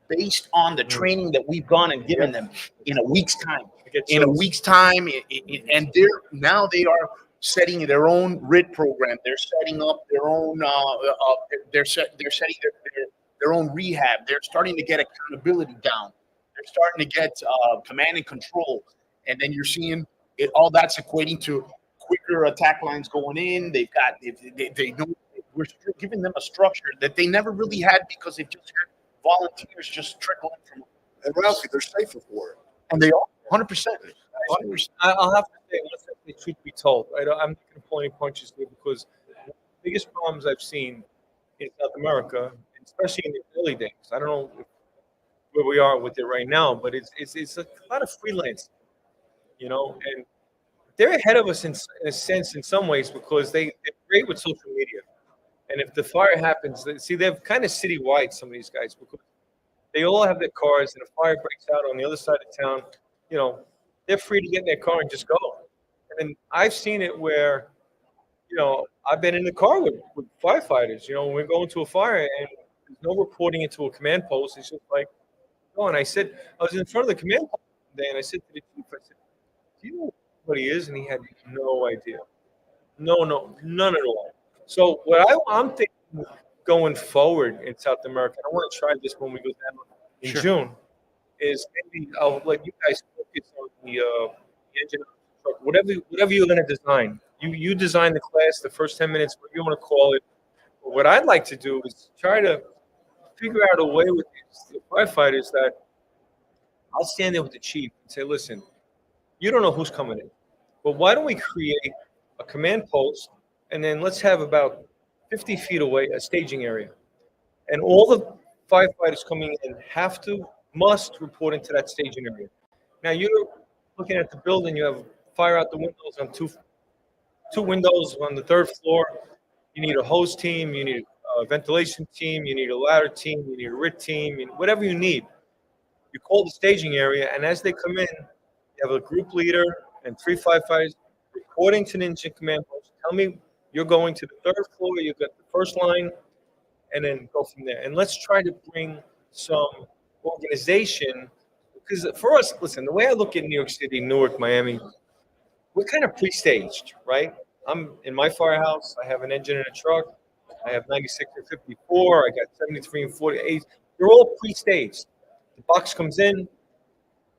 based on the training that we've gone and given them in a week's time. And they are setting their own RIT program. They're setting up their own. They're setting their own rehab. They're starting to get accountability down. They're starting to get command and control. And then you're seeing it. All that's equating to quicker attack lines going in. They know we're giving them a structure that they never really had because they've just had volunteers just trickling from. And Ralphie, they're safer for it. And they are 100%. I'll have to say, let's say the truth be told, I'm not going to pull any punches here because the biggest problems I've seen in South America, especially in the early days, I don't know where we are with it right now, but it's a lot of freelance, and they're ahead of us in a sense in some ways because they're great with social media. And if the fire happens, they're kind of citywide, some of these guys, because they all have their cars, and a fire breaks out on the other side of town, they're free to get in their car and just go. And then I've seen it where, I've been in the car with firefighters, when we're going to a fire and there's no reporting it to a command post. It's just like, oh, and I was in front of the command post one day, and I said to the chief, I said, do you know what he is? And he had no idea. No, none at all. So what I'm thinking going forward in South America, and I want to try this when we go down in June, is maybe I'll let you guys focus on the engine of the truck, whatever you're going to design. You design the class, the first 10 minutes, whatever you want to call it. But what I'd like to do is try to figure out a way with the firefighters that I'll stand there with the chief and say, listen, you don't know who's coming in, but why don't we create a command post, and then let's have about 50 feet away a staging area. And all the firefighters coming in must report into that staging area. Now you're looking at the building, you have fire out the windows on two windows on the third floor. You need a hose team, you need a ventilation team, you need a ladder team, you need a RIT team, whatever you need. You call the staging area, and as they come in, you have a group leader and 3 firefighters reporting to the engine command post. Tell me you're going to the third floor, you've got the first line, and then go from there. And let's try to bring some organization, because for us, listen, the way I look at New York City, Newark, Miami, we're kind of pre-staged, right? I'm in my firehouse. I have an engine in a truck. I have 96 and 54. I got 73 and 48. They're all pre-staged. The box comes in.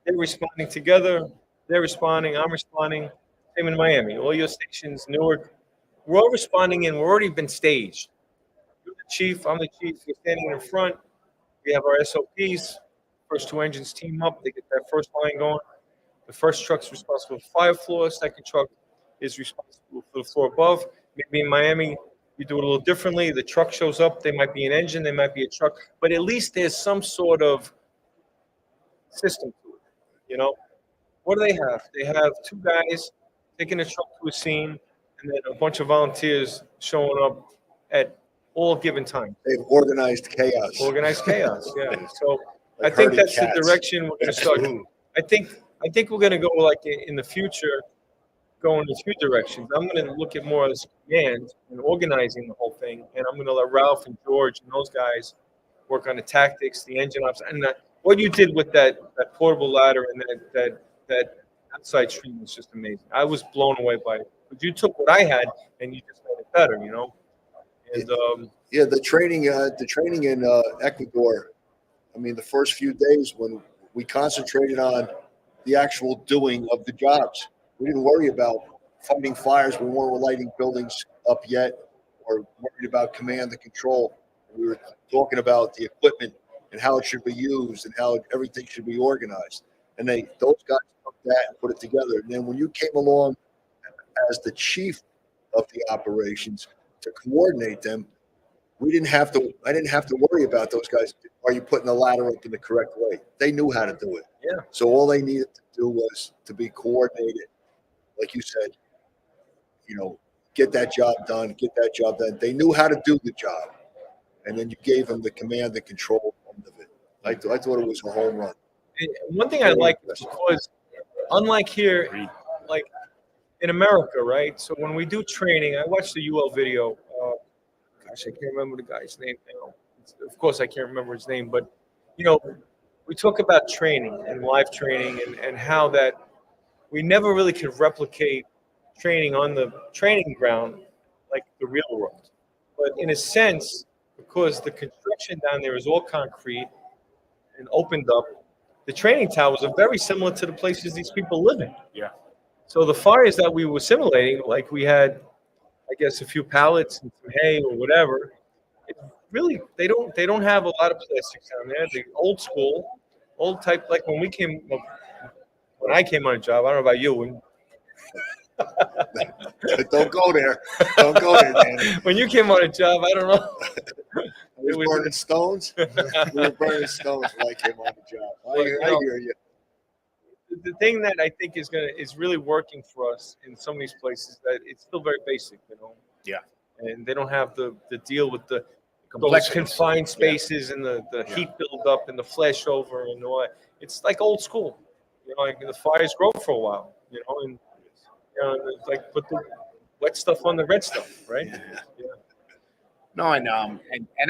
They're responding together. They're responding. I'm responding. Same in Miami. All your stations, Newark, we're all responding and we've already been staged. You're the chief. I'm the chief. We're standing in front. We have our SOPs. First 2 engines team up. They get that first line going. The first truck's responsible for fire floor. Second truck is responsible for the floor above. Maybe in Miami, you do it a little differently. The truck shows up. They might be an engine. They might be a truck. But at least there's some sort of system to it, What do they have? They have 2 guys taking a truck to a scene and then a bunch of volunteers showing up at all given time. They've organized chaos. Organized chaos, yeah. So Like I think herding that's cats. the direction we're going to start. I think we're going to go like in the future, go in a few directions. I'm going to look at more as command and organizing the whole thing, and I'm going to let Ralph and George and those guys work on the tactics, the engine ops, and what you did with that portable ladder and that outside stream was just amazing. I was blown away by it. But you took what I had and you just made it better, you know. And Yeah, the training in Ecuador. I mean, the first few days when we concentrated on the actual doing of the jobs, we didn't worry about fighting fires. We weren't lighting buildings up yet, or worried about command and control. We were talking about the equipment and how it should be used and how everything should be organized. And those guys took that and put it together. And then when you came along as the chief of the operations to coordinate them, I didn't have to worry about those guys. Are you putting the ladder up in the correct way? They knew how to do it. Yeah. So all they needed to do was to be coordinated. Like you said, get that job done. They knew how to do the job. And then you gave them the command and control of it. I thought it was a home run. And one thing I like was, unlike here, like in America, right? So when we do training, I watched the UL video. Gosh, I can't remember the guy's name now. Of course, I can't remember his name, but we talk about training and live training and how that we never really could replicate training on the training ground like the real world. But in a sense, because the construction down there is all concrete and opened up, the training towers are very similar to the places these people live in. Yeah. So the fires that we were simulating, like we had, I guess, a few pallets and some hay or whatever. It really, they don't have a lot of plastics down there. The old school, old type, like when I came on a job. I don't know about you. Don't go there. Don't go there, Danny. When you came on a job, I don't know. We were burning stones. We were burning stones when I came on the job. I hear you. The thing that I think is really working for us in some of these places that it's still very basic, Yeah. And they don't have the deal with those Complexities. confined spaces and the heat buildup and the flash over and all that. It's like old school, like the fires grow for a while, and it's like put the wet stuff on the red stuff, right? Yeah. No, and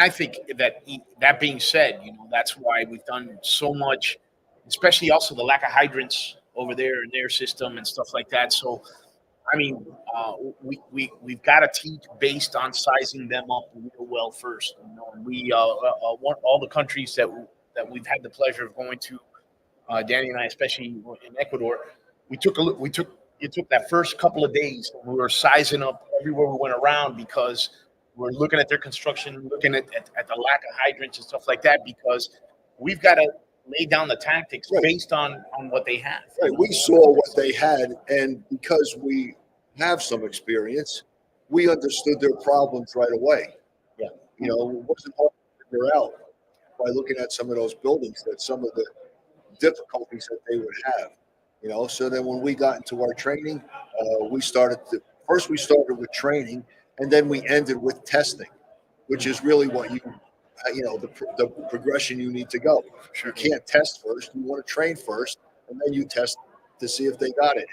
I think that being said, that's why we've done so much, especially also the lack of hydrants over there in their system and stuff like that. So, I mean, we've got to teach based on sizing them up real well first. And we want all the countries that we've had the pleasure of going to, Danny and I, especially in Ecuador, we took that first couple of days. We were sizing up everywhere we went around because we're looking at their construction, looking at the lack of hydrants and stuff like that, because we've got to lay down the tactics based on what they have. Right. We saw what they had, and because we have some experience, we understood their problems right away. Yeah. It wasn't hard to figure out by looking at some of those buildings that some of the difficulties that they would have. So then when we got into our training, we started with training, and then we ended with testing, which is really what the progression you need to go. Sure. You can't test first. You want to train first, and then you test to see if they got it.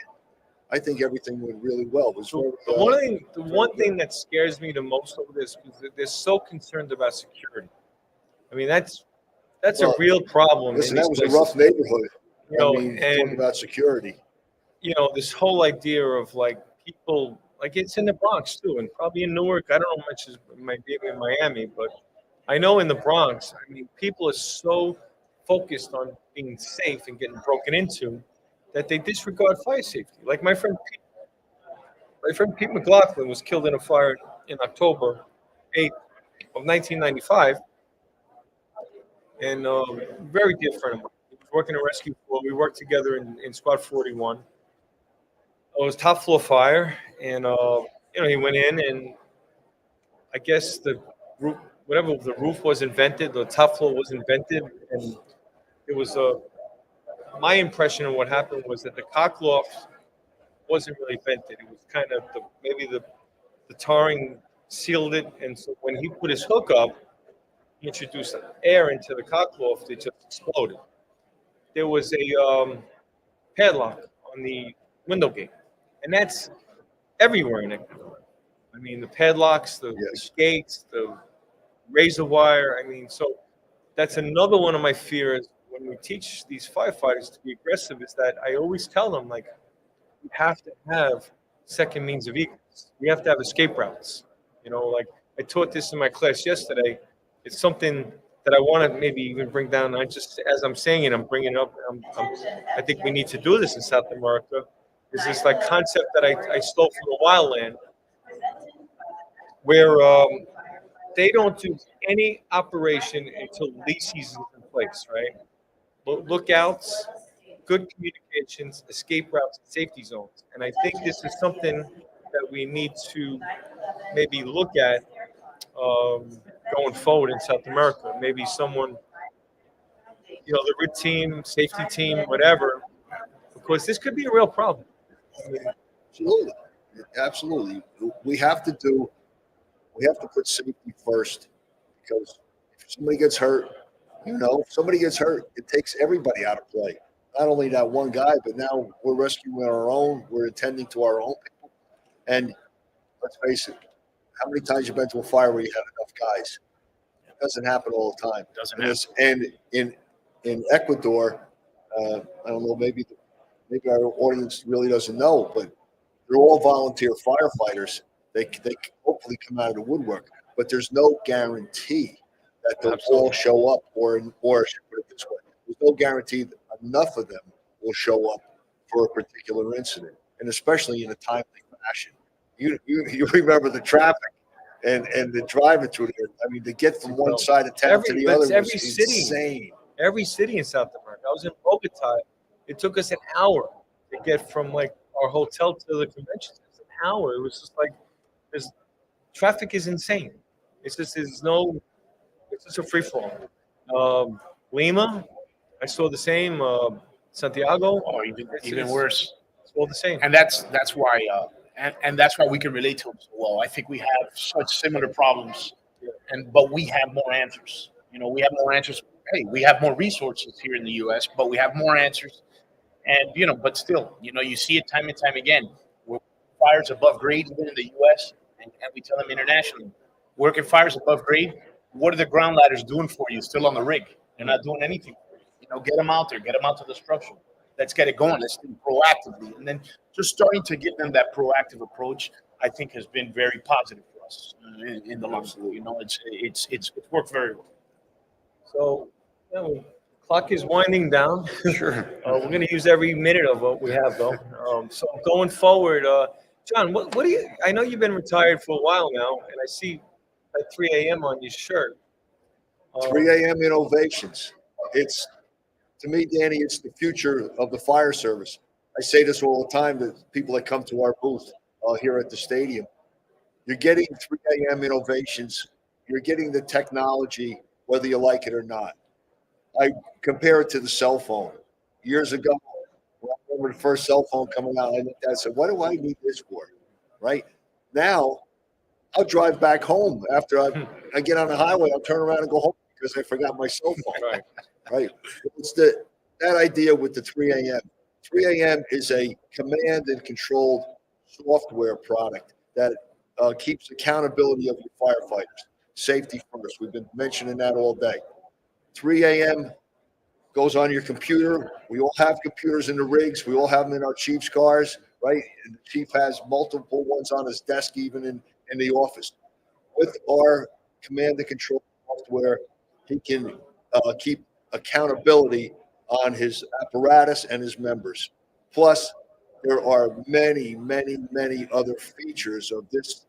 I think everything went really well. The one thing that scares me the most over this is that they're so concerned about security. I mean, that's a real problem. Listen, that was a rough neighborhood. And talking about security. This whole idea of like people, like it's in the Bronx too, and probably in Newark. I don't know how much it might be in Miami, but I know in the Bronx, I mean, people are so focused on being safe and getting broken into that they disregard fire safety. Like my friend Pete McLaughlin was killed in a fire in October 8th of 1995, and very dear friend of mine. He was working a rescue floor. We worked together in Squad 41. It was top floor fire, and he went in, and I guess the roof, whatever the roof was invented, the top floor was invented, and it was my impression of what happened was that the cock loft wasn't really vented. It was kind of maybe the tarring sealed it, and so when he put his hook up, he introduced air into the cock loft. It just exploded. There was a padlock on the window gate, and that's everywhere in Ecuador. I mean, the padlocks, the gates, the razor wire. I mean, so that's another one of my fears when we teach these firefighters to be aggressive, is that I always tell them, like, we have to have second means of egress. We have to have escape routes. Like I taught this in my class yesterday. It's something that I want to maybe even bring down. I just, as I'm saying it, I'm bringing it up. I think we need to do this in South America. Is this like concept that I stole from the wildland, where they don't do any operation until the lease season's in place, right? Lookouts, good communications, escape routes, and safety zones. And I think this is something that we need to maybe look at going forward in South America. Maybe someone, the RIT team, safety team, whatever, because this could be a real problem. I mean, Absolutely. Absolutely. We have to put safety first, because if somebody gets hurt, if somebody gets hurt, it takes everybody out of play. Not only that one guy, but now we're rescuing our own. We're attending to our own people. And let's face it, how many times you've been to a fire where you have enough guys? It doesn't happen all the time. Doesn't happen. And in Ecuador, I don't know, maybe our audience really doesn't know, but they're all volunteer firefighters. They hopefully come out of the woodwork, but there's no guarantee that they'll all show up, or I should put it this way, there's no guarantee that enough of them will show up for a particular incident, and especially in a timely fashion. You remember the traffic and the driving through there. I mean, to get from one side of town to the other was insane. Every city in South America. I was in Bogota. It took us an hour to get from like our hotel to the convention center. An hour. It was just like this. Traffic is insane. It's just It's just a free fall. Lima, I saw the same. Santiago, Or even worse. It's all the same. And that's why and that's why we can relate to them so well. I think we have such similar problems, but we have more answers. We have more answers. Hey, we have more resources here in the U.S., but we have more answers. And but still, you see it time and time again. Where fires above grade, even in the U.S., and we tell them internationally, working fires above grade. What are the ground ladders doing for you? Still on the rig? They're not doing anything for you. Get them out there. Get them out to the structure. Let's get it going. Let's do it proactively. And then just starting to give them that proactive approach, I think, has been very positive for us in the long run. It's worked very well. So, clock is winding down. Sure. We're going to use every minute of what we have, though. So going forward, John, what do you? I know you've been retired for a while now, and I see at 3 a.m. on your shirt. 3 a.m. innovations. To me, Danny, it's the future of the fire service. I say this all the time to people that come to our booth here at the stadium. You're getting 3 a.m. innovations. You're getting the technology, whether you like it or not. I compare it to the cell phone. Years ago, when I remember the first cell phone coming out, I said, what do I need this for? Right? Now, I'll drive back home after I get on the highway. I'll turn around and go home because I forgot my cell phone. Right. It's that idea with the 3 a.m. 3 a.m. is a command and controlled software product that keeps accountability of your firefighters. Safety first. We've been mentioning that all day. 3 a.m. goes on your computer. We all have computers in the rigs. We all have them in our chief's cars, right? And the chief has multiple ones on his desk, even in the office. With our command and control software, he can keep accountability on his apparatus and his members. Plus, there are many, many, many other features of this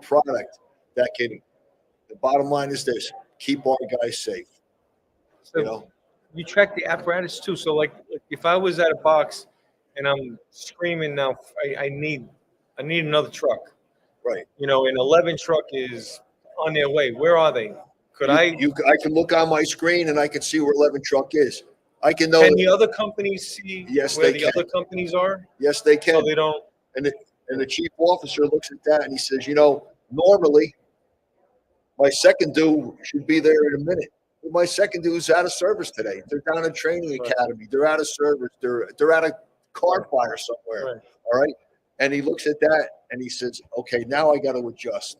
product that can. The bottom line is this: keep our guys safe. So you track the apparatus too. So like if I was at a box and I'm screaming now, I need another truck. Right. An 11 truck is on their way. Where are they? I can look on my screen and I can see where 11 truck is. I can know. Can the other companies see where the other companies are? Yes, they can. So they don't. And the chief officer looks at that and he says, normally my second due should be there in a minute. But my second due is out of service today. They're down at training academy. They're out of service. They're at a car fire somewhere. Right. All right. And he looks at that and he says, okay, now I got to adjust.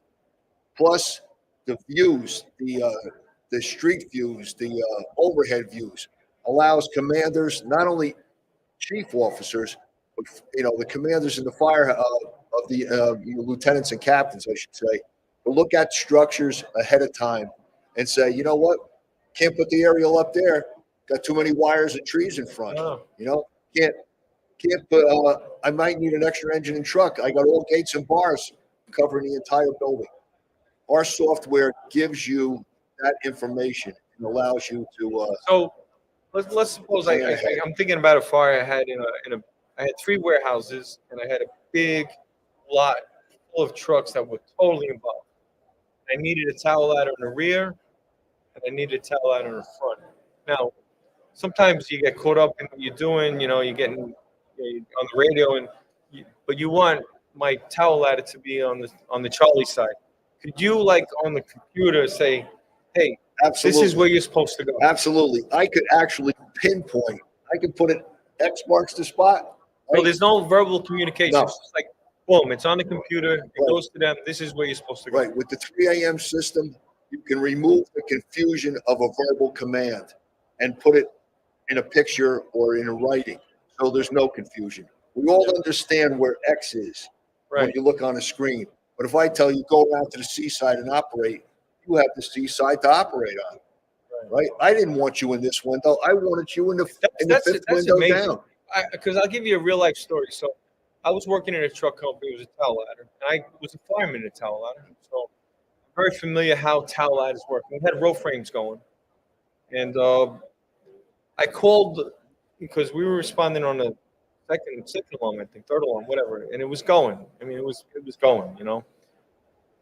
Plus the views, the street views, the overhead views allows commanders, not only chief officers, the commanders and the fire of the lieutenants and captains, I should say, to look at structures ahead of time and say, you know what, can't put the aerial up there. Got too many wires and trees in front. Oh. Can't put. I might need an extra engine and truck. I got all gates and bars covering the entire building. Our software gives you that information and allows you to. So let's suppose I'm thinking about a fire I had I had 3 warehouses and I had a big lot full of trucks that were totally involved. I needed a tower ladder in the rear and I needed a tower ladder in the front. Now, sometimes you get caught up in what you're doing, you're getting on the radio, but you want my tower ladder to be on the Charlie side. Could you, like on the computer, say, hey, Absolutely. this is where you're supposed to go? Absolutely. I could actually pinpoint. I could put it X marks the spot. So there's no verbal communication. No. It's just like, boom, it's on the computer. It goes to them. This is where you're supposed to go. Right. With the 3 a.m. system, you can remove the confusion of a verbal command and put it in a picture or in a writing. So there's no confusion. We all understand where X is when you look on a screen. But if I tell you go around to the seaside and operate, you have the seaside to operate on. Right? I didn't want you in this window. I wanted you in the fifth window amazing. down. Because I'll give you a real life story. So I was working in a truck company. It was a tower ladder. And I was a fireman in a tower ladder. So I'm very familiar how tower ladders work. We had row frames going. And I called because we were responding on the second alarm, I think, third alarm, whatever. And it was going. I mean, it was going,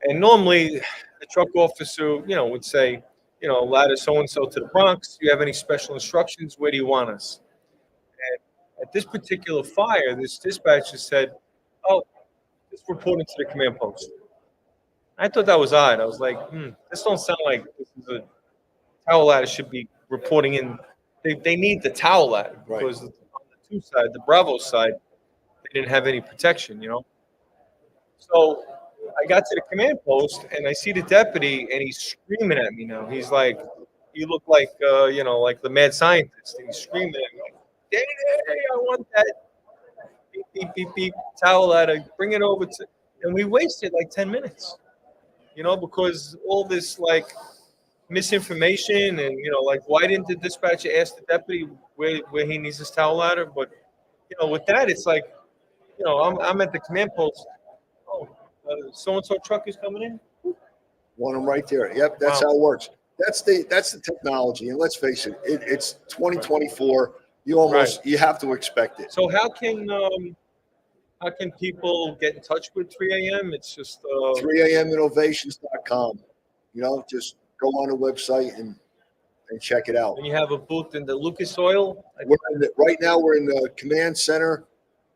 And normally the truck officer, would say, ladder so-and-so to the Bronx. Do you have any special instructions? Where do you want us? And at this particular fire, this dispatcher said, oh, just reporting to the command post. I thought that was odd. I was like, this don't sound like this is a tower ladder should be reporting in. They need the tower ladder because on the 2 side, the Bravo side, they didn't have any protection, So I got to the command post and I see the deputy and he's screaming at me now. He's like, you look like, like the mad scientist. And he's screaming at me, like, Danny, I want that beep, beep, beep, beep, towel ladder. Bring it over to, and we wasted like 10 minutes, because all this like misinformation and, like, why didn't the dispatcher ask the deputy where he needs his towel ladder? But, with that, it's like, I'm at the command post. Oh, so-and-so truck is coming in. Want them right there. Yep, that's how it works. That's the technology. And let's face it, it's 2024. You have to expect it. So how can people get in touch with 3 a.m.? It's just 3aminnovations.com. Just go on the website and check it out. And you have a booth in the Lucas Oil? Right now we're in the command center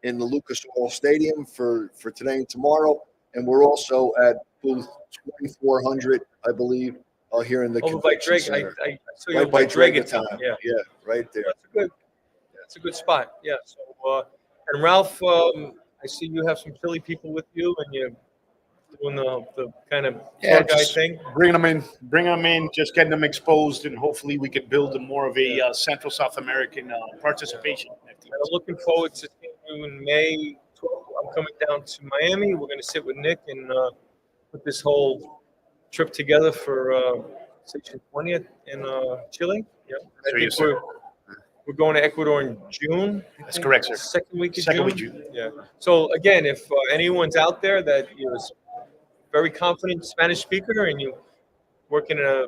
in the Lucas Oil Stadium for today and tomorrow. And we're also at booth 2400, I believe, here in the convention center. I saw you right by Dragontown. Yeah, right there. That's a good spot. Yeah. So, and Ralph, I see you have some Philly people with you, and you're doing the kind of tour guy thing. Bring them in, just getting them exposed, and hopefully we can build more of a Central South American participation. And I'm looking forward to seeing you in May 12th. I'm coming down to Miami. We're going to sit with Nick and put this whole trip together for Section 20th in Chile. Yeah, I think we're going to Ecuador in June. That's correct, sir. Second week of June. June. Yeah. So again, if anyone's out there that is very confident Spanish speaker and you work in a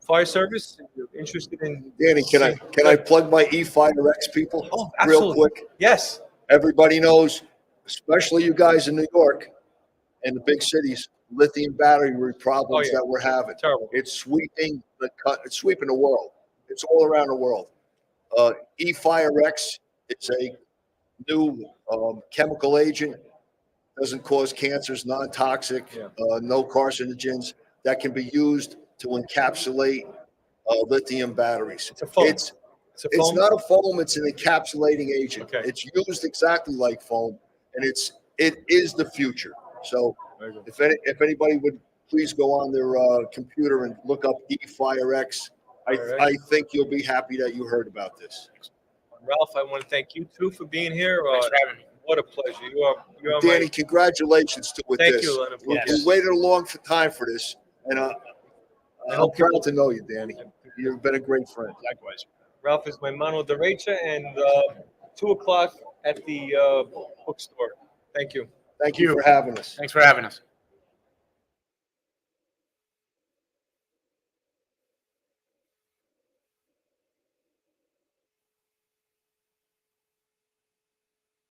fire service, and you're interested in Danny, can I plug my E-Firex people real quick? Yes. Everybody knows, especially you guys in New York and the big cities, lithium battery problems that we're having. Terrible. It's sweeping the world. It's all around the world. E-Firex is a new chemical agent. Doesn't cause cancers, non-toxic, no carcinogens, that can be used to encapsulate lithium batteries. It's a foam. It's not a foam. It's an encapsulating agent. Okay. It's used exactly like foam, and it is the future. So if anybody would please go on their computer and look up E-Firex, I think you'll be happy that you heard about this. Ralph, I want to thank you too for being here. Thanks for having me. What a pleasure. You are Danny, my. congratulations with Thank this. you, Leonard. We Yes. waited a long time for this, and I'm proud to know you, Danny. You've been a great friend. Likewise. Ralph is my mano derecha, and 2 o'clock at the bookstore. Thank you. Thank you for having us. Thanks for having us.